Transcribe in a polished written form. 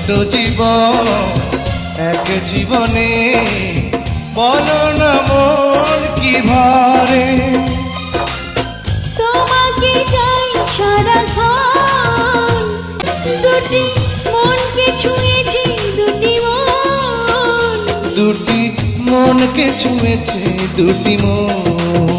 ছোট্ট জীবন এক জীবনে বলো না মন কি ভারে। তোমাকে চাই সারাক্ষণ, দুটি মনকে ছুঁয়েছে দুটি মন, দুটি মনকে ছুঁয়েছে দুটি মন।